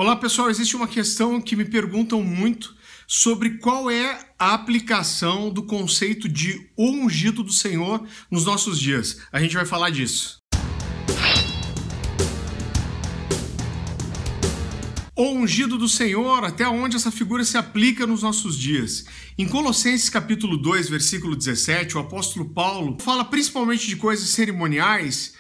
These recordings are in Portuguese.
Olá pessoal, existe uma questão que me perguntam muito sobre qual é a aplicação do conceito de o ungido do Senhor nos nossos dias. A gente vai falar disso. O ungido do Senhor, até onde essa figura se aplica nos nossos dias. Em Colossenses capítulo 2, versículo 17, o apóstolo Paulo fala principalmente de coisas cerimoniais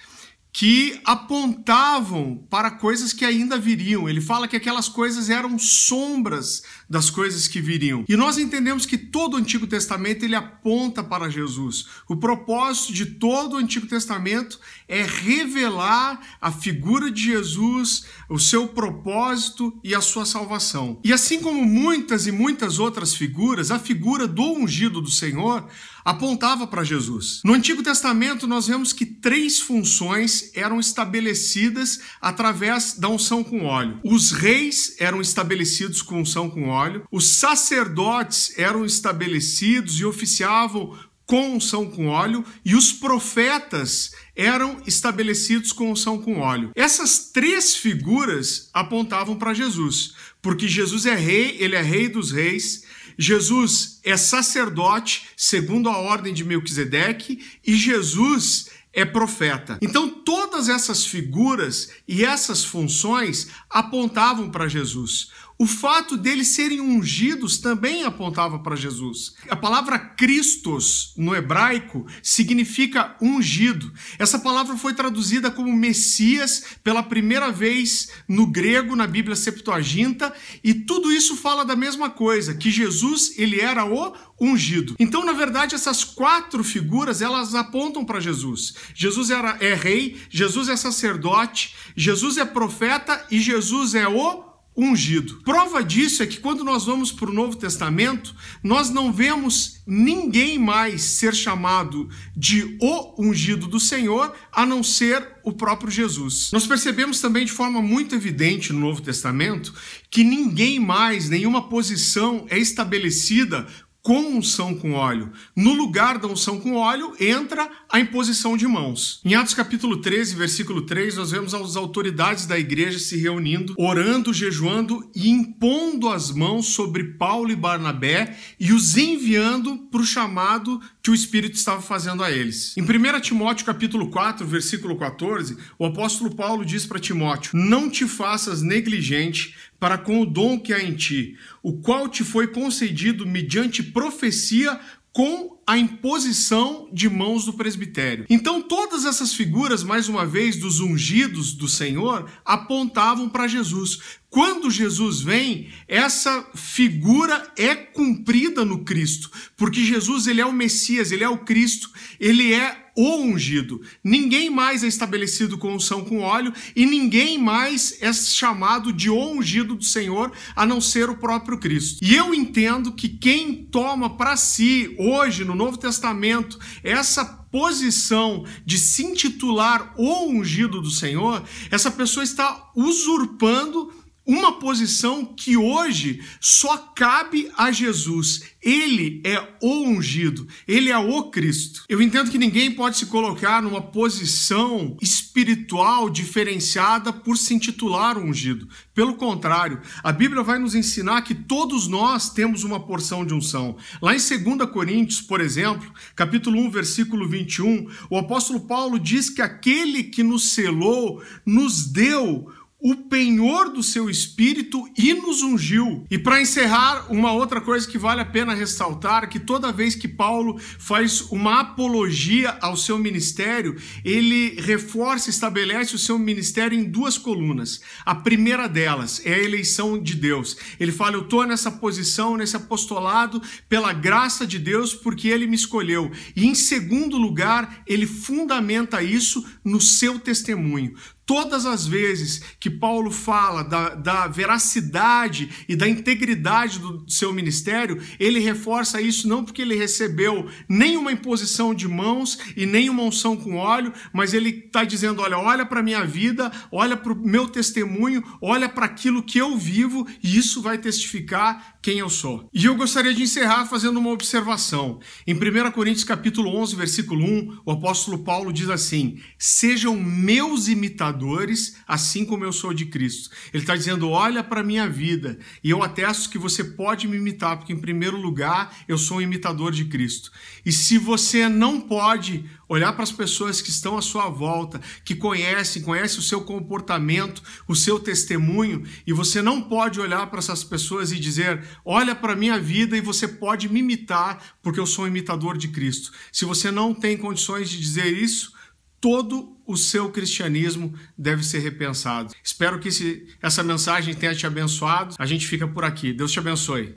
que apontavam para coisas que ainda viriam. Ele fala que aquelas coisas eram sombras das coisas que viriam. E nós entendemos que todo o Antigo Testamento ele aponta para Jesus. O propósito de todo o Antigo Testamento é revelar a figura de Jesus, o seu propósito e a sua salvação. E assim como muitas e muitas outras figuras, a figura do ungido do Senhor apontava para Jesus. No Antigo Testamento nós vemos que 3 funções eram estabelecidas através da unção com óleo. Os reis eram estabelecidos com unção com óleo, os sacerdotes eram estabelecidos e oficiavam com unção com óleo, e os profetas eram estabelecidos com unção com óleo. Essas 3 figuras apontavam para Jesus, porque Jesus é rei, ele é rei dos reis, Jesus é sacerdote, segundo a ordem de Melquisedeque, e Jesus é profeta. Então todas essas figuras e essas funções apontavam para Jesus. O fato deles serem ungidos também apontava para Jesus. A palavra Christos, no hebraico, significa ungido. Essa palavra foi traduzida como Messias pela primeira vez no grego, na Bíblia Septuaginta, e tudo isso fala da mesma coisa, que Jesus, ele era o ungido. Então, na verdade, essas 4 figuras, elas apontam para Jesus. Jesus é rei, Jesus é sacerdote, Jesus é profeta e Jesus é o ungido. Prova disso é que quando nós vamos para o Novo Testamento, nós não vemos ninguém mais ser chamado de o ungido do Senhor, a não ser o próprio Jesus. Nós percebemos também de forma muito evidente no Novo Testamento que ninguém mais, nenhuma posição é estabelecida com unção com óleo. No lugar da unção com óleo entra a imposição de mãos. Em Atos capítulo 13, versículo 3, nós vemos as autoridades da igreja se reunindo, orando, jejuando e impondo as mãos sobre Paulo e Barnabé e os enviando para o chamado que o Espírito estava fazendo a eles. Em 1 Timóteo capítulo 4, versículo 14, o apóstolo Paulo diz para Timóteo: não te faças negligente para com o dom que há em ti, o qual te foi concedido mediante profecia com a imposição de mãos do presbitério. Então todas essas figuras, mais uma vez, dos ungidos do Senhor, apontavam para Jesus. Quando Jesus vem, essa figura é cumprida no Cristo, porque Jesus, ele é o Messias, ele é o Cristo, ele é o ungido. Ninguém mais é estabelecido com unção com óleo e ninguém mais é chamado de o ungido do Senhor, a não ser o próprio Cristo. E eu entendo que quem toma para si, hoje, no Novo Testamento, essa posição de se intitular o ungido do Senhor, essa pessoa está usurpando uma posição que hoje só cabe a Jesus. Ele é o ungido, ele é o Cristo. Eu entendo que ninguém pode se colocar numa posição espiritual diferenciada por se intitular ungido. Pelo contrário, a Bíblia vai nos ensinar que todos nós temos uma porção de unção. Lá em 2 Coríntios, por exemplo, capítulo 1, versículo 21, o apóstolo Paulo diz que aquele que nos selou, nos deu o penhor do seu Espírito e nos ungiu. E para encerrar, uma outra coisa que vale a pena ressaltar, que toda vez que Paulo faz uma apologia ao seu ministério, ele reforça, estabelece o seu ministério em 2 colunas. A primeira delas é a eleição de Deus. Ele fala: eu estou nessa posição, nesse apostolado, pela graça de Deus, porque ele me escolheu. E em segundo lugar, ele fundamenta isso no seu testemunho. Todas as vezes que Paulo fala da veracidade e da integridade do seu ministério, ele reforça isso não porque ele recebeu nenhuma imposição de mãos e nenhuma unção com óleo, mas ele está dizendo: olha para a minha vida, olha para o meu testemunho, olha para aquilo que eu vivo e isso vai testificar quem eu sou. E eu gostaria de encerrar fazendo uma observação. Em 1 Coríntios capítulo 11, versículo 1, o apóstolo Paulo diz assim: sejam meus imitadores imitadores, assim como eu sou de Cristo. Ele está dizendo, olha para a minha vida e eu atesto que você pode me imitar, porque em primeiro lugar eu sou um imitador de Cristo. E se você não pode olhar para as pessoas que estão à sua volta, que conhecem o seu comportamento, o seu testemunho, e você não pode olhar para essas pessoas e dizer, olha para a minha vida e você pode me imitar, porque eu sou um imitador de Cristo. Se você não tem condições de dizer isso, todo o seu cristianismo deve ser repensado. Espero que essa mensagem tenha te abençoado. A gente fica por aqui. Deus te abençoe.